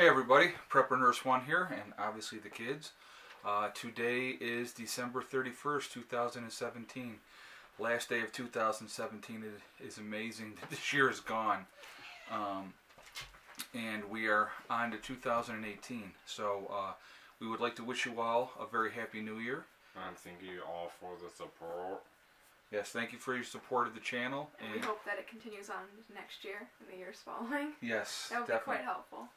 Hey everybody, Prepper Nurse 1 here, and obviously the kids. Today is December 31st, 2017. Last day of 2017. It is amazing that this year is gone. And we are on to 2018. So we would like to wish you all a very happy new year. And thank you all for the support. Yes, thank you for your support of the channel. And we hope that it continues on next year and the years following. Yes, that would definitely be quite helpful.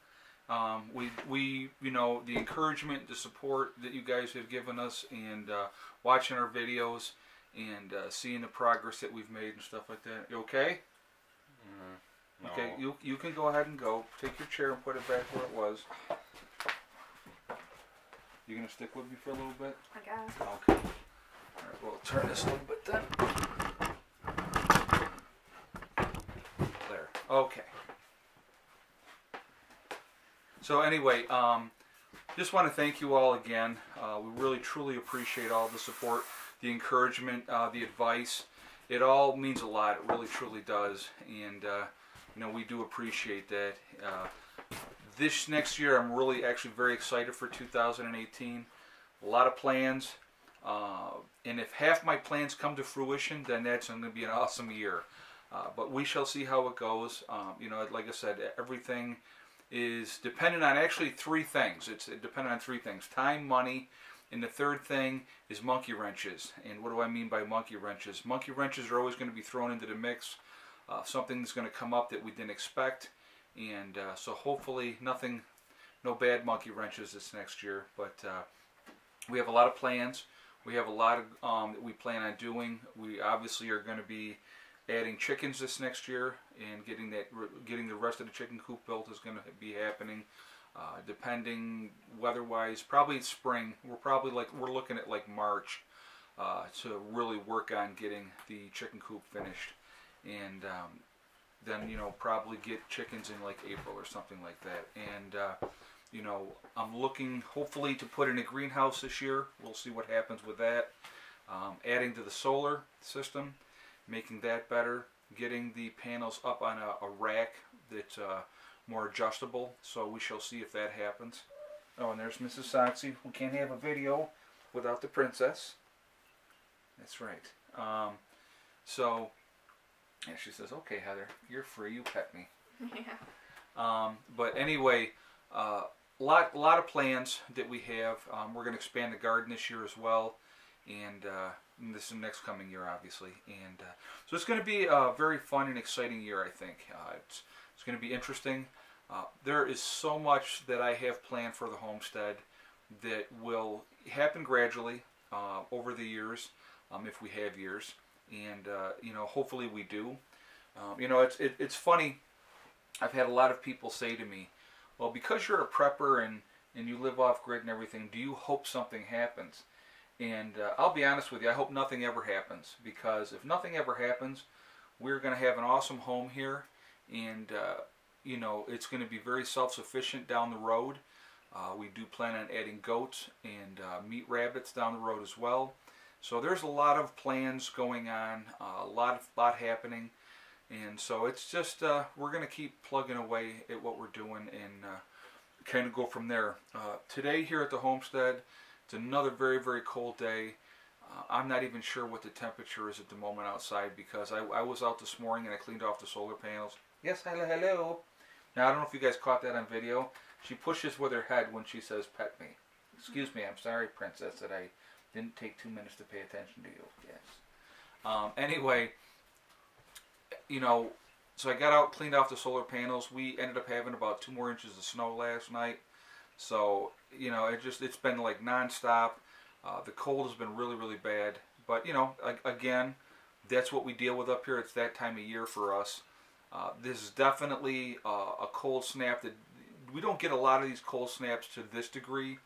You know, the encouragement, the support that you guys have given us, and watching our videos, and seeing the progress that we've made and stuff like that. You okay? No. Okay, you can go ahead and go. Take your chair and put it back where it was. You gonna stick with me for a little bit? I guess. Okay. All right, we'll turn this a little bit then. There. Okay. So anyway, just want to thank you all again. We really truly appreciate all the support, the encouragement, the advice. It all means a lot. It really truly does, and you know, we do appreciate that. This next year, I'm really actually very excited for 2018. A lot of plans, and if half my plans come to fruition, then that's going to be an awesome year. But we shall see how it goes. You know, like I said, everything is dependent on actually three things. It's dependent on three things: time, money, and the third thing is monkey wrenches. And what do I mean by monkey wrenches? Monkey wrenches are always going to be thrown into the mix. Something that's going to come up that we didn't expect, and so hopefully no bad monkey wrenches this next year. But we have a lot of plans. We have a lot of that we plan on doing. We obviously are going to be adding chickens this next year, and getting the rest of the chicken coop built is going to be happening. Depending weather-wise, probably spring. We're looking at like March to really work on getting the chicken coop finished, and then, you know, probably get chickens in like April or something like that. And you know, I'm looking hopefully to put in a greenhouse this year. We'll see what happens with that. Adding to the solar system, making that better, getting the panels up on a rack that's more adjustable, so we shall see if that happens. Oh, and there's Mrs. Soxy. We can't have a video without the princess. That's right. So, and she says, okay, Heather, you're free, you pet me. Yeah. But anyway, lot of plans that we have. We're going to expand the garden this year as well, and this is next coming year, obviously. And so it's going to be a very fun and exciting year, I think. It's going to be interesting. There is so much that I have planned for the homestead that will happen gradually over the years, if we have years. And you know, hopefully we do. You know, it's funny. I've had a lot of people say to me, well, because you're a prepper and you live off grid and everything, do you hope something happens? And I'll be honest with you, I hope nothing ever happens, because if nothing ever happens, we're going to have an awesome home here, and you know, it's going to be very self-sufficient down the road. We do plan on adding goats and meat rabbits down the road as well. So there's a lot of plans going on, a lot happening, and so it's just we're going to keep plugging away at what we're doing and kind of go from there. Today here at the homestead, it's another very, very cold day. I'm not even sure what the temperature is at the moment outside, because I was out this morning and I cleaned off the solar panels. Yes, hello. Now, I don't know if you guys caught that on video. She pushes with her head when she says pet me. Excuse me, I'm sorry, princess, that I didn't take 2 minutes to pay attention to you. Yes. Anyway, you know, so I got out, cleaned off the solar panels. We ended up having about 2 more inches of snow last night. So, you know, it's been like non-stop. The cold has been really, really bad. But, you know, again, that's what we deal with up here. It's that time of year for us. This is definitely a cold snap that we don't get a lot of these cold snaps to this degree.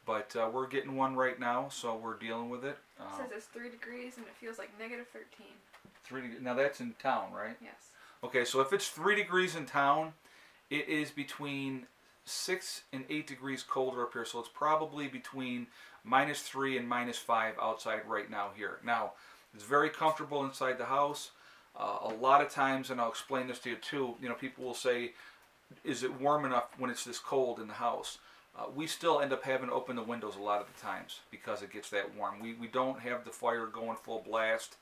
But we're getting one right now, so we're dealing with it. It says it's 3 degrees and it feels like -13. 3 degrees. Now that's in town, right? Yes. Okay, so if it's 3 degrees in town, it is between 6 and 8 degrees colder up here. So it's probably between -3 and -5 outside right now here. Now, it's very comfortable inside the house. A lot of times, and I'll explain this to you too, you know, people will say, is it warm enough when it's this cold in the house. We still end up having to open the windows a lot of the times because it gets that warm. We don't have the fire going full blast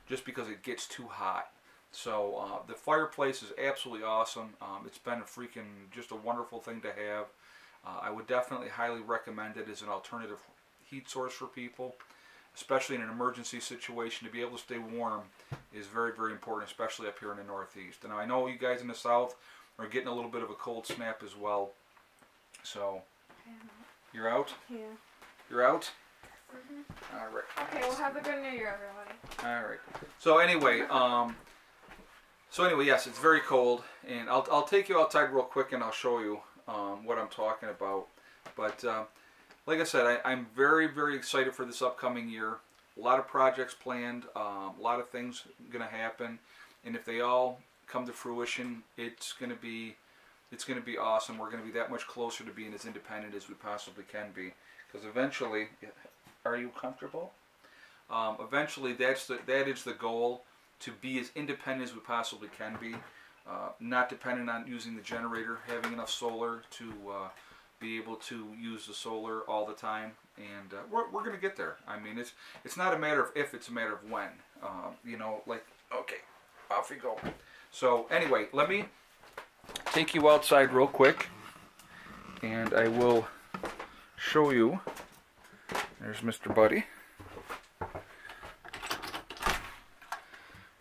just because it gets too hot. So the fireplace is absolutely awesome. It's been a freaking, just a wonderful thing to have. I would definitely highly recommend it as an alternative heat source for people, especially in an emergency situation. To be able to stay warm is very, very important, especially up here in the Northeast. And I know you guys in the South are getting a little bit of a cold snap as well. So, you're out? Yeah. You're out? Mm-hmm. All right. Okay, well, have a good New Year, everybody. All right. So anyway, yes, it's very cold, and I'll take you outside real quick, and I'll show you what I'm talking about. But like I said, I'm very, very excited for this upcoming year. A lot of projects planned, a lot of things going to happen, and if they all come to fruition, it's going to be awesome. We're going to be that much closer to being as independent as we possibly can be. Because eventually, are you comfortable? Eventually, that is the goal, to be as independent as we possibly can be. Not dependent on using the generator, having enough solar to be able to use the solar all the time. And we're going to get there. I mean, it's not a matter of if, it's a matter of when. You know, like, okay, off we go. So anyway, let me take you outside real quick, and I will show you. There's Mr. Buddy.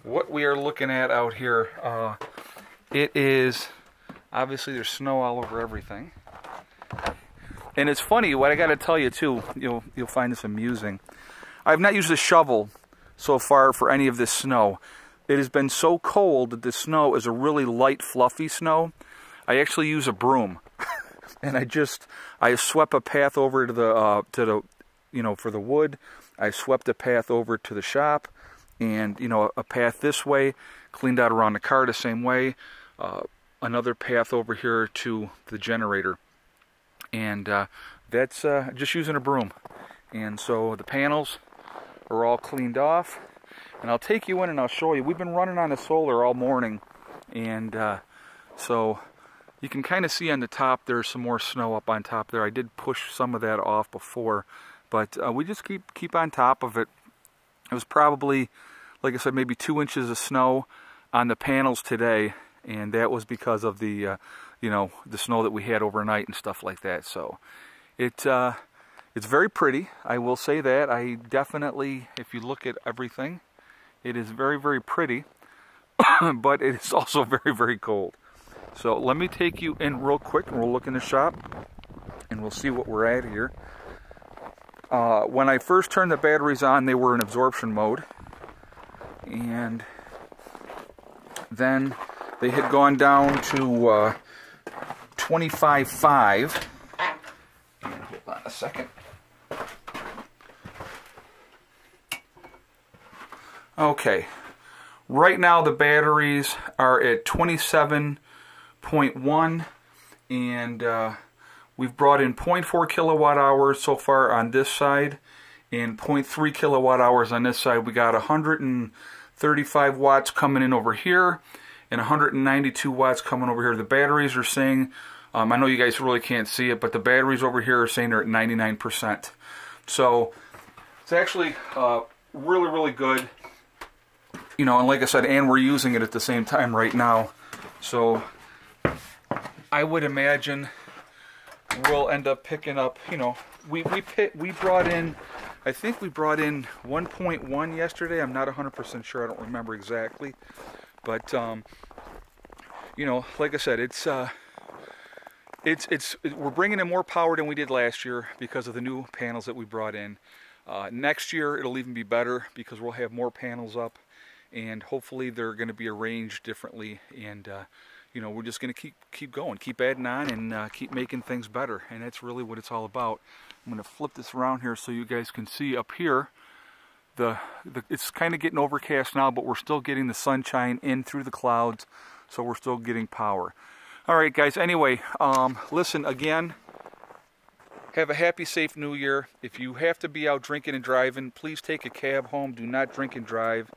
What we are looking at out here, it is, obviously there's snow all over everything. And it's funny, what I got to tell you too, you'll find this amusing. I've not used a shovel so far for any of this snow. It has been so cold that the snow is a really light, fluffy snow. I actually use a broom, and I swept a path over to the for the wood. I swept a path over to the shop, and a path this way, cleaned out around the car the same way. Another path over here to the generator, and that's just using a broom. And so the panels are all cleaned off. And I'll take you in and I'll show you. We've been running on the solar all morning, and so you can kind of see on the top there's some more snow up on top there. I did push some of that off before, but we just keep on top of it. It was probably, like I said, maybe 2 inches of snow on the panels today, and that was because of the the snow that we had overnight and stuff like that. So it's very pretty. I will say that. I definitely, if you look at everything, it is very, very pretty, but it is also very, very cold. So let me take you in real quick, and we'll look in the shop, and we'll see what we're at here. When I first turned the batteries on, they were in absorption mode, and then they had gone down to 25.5. Hold on a second. Okay, right now the batteries are at 27.1, and we've brought in 0.4 kilowatt hours so far on this side, and 0.3 kilowatt hours on this side. We got 135 watts coming in over here, and 192 watts coming over here. The batteries are saying, I know you guys really can't see it, but the batteries over here are saying they're at 99%. So it's actually really, really good. And like I said, and we're using it at the same time right now. So I would imagine we'll end up picking up, we brought in, I think we brought in 1.1 yesterday. I'm not 100% sure. I don't remember exactly. But, like I said, we're bringing in more power than we did last year because of the new panels that we brought in. Next year, it'll even be better because we'll have more panels up. And hopefully they're going to be arranged differently, and we're just going to keep going, keep adding on, and keep making things better. And that's really what it's all about. I'm going to flip this around here so you guys can see up here. It's kind of getting overcast now, but we're still getting the sunshine in through the clouds, so we're still getting power. All right, guys. Anyway, listen again. Have a happy, safe New Year. If you have to be out drinking and driving, please take a cab home. Do not drink and drive.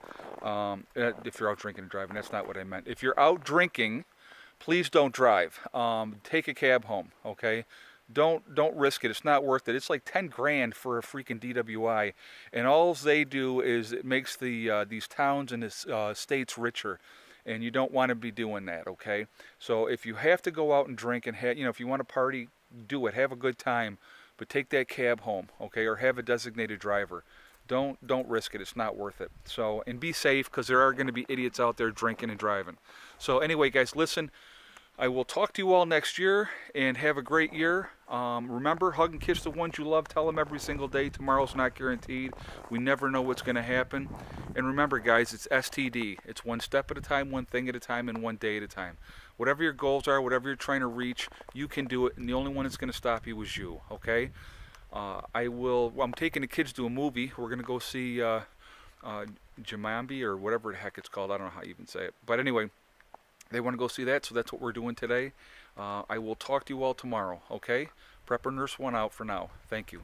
If you're out drinking and driving, that's not what I meant. If you're out drinking, please don't drive. Take a cab home, okay? Don't risk it. It's not worth it. It's like 10 grand for a freaking DWI, and all they do is it makes the these towns and the states richer, and you don't want to be doing that, okay? So if you have to go out and drink and have, you know, if you want to party, do it. Have a good time, but take that cab home, okay? Or have a designated driver. Don't risk it. It's not worth it. So, and be safe, because there are going to be idiots out there drinking and driving. So anyway, guys, listen. I will talk to you all next year, and have a great year. Remember, hug and kiss the ones you love. Tell them every single day. Tomorrow's not guaranteed. We never know what's going to happen. And remember, guys, it's STD. It's one step at a time, one thing at a time, and one day at a time. Whatever your goals are, whatever you're trying to reach, you can do it, and the only one that's going to stop you is you, okay? I'm taking the kids to a movie. We're going to go see Jamambi, or whatever the heck it's called. I don't know how you even say it. But anyway, they want to go see that, so that's what we're doing today. I will talk to you all tomorrow, okay? Prepper Nurse 1 out for now. Thank you.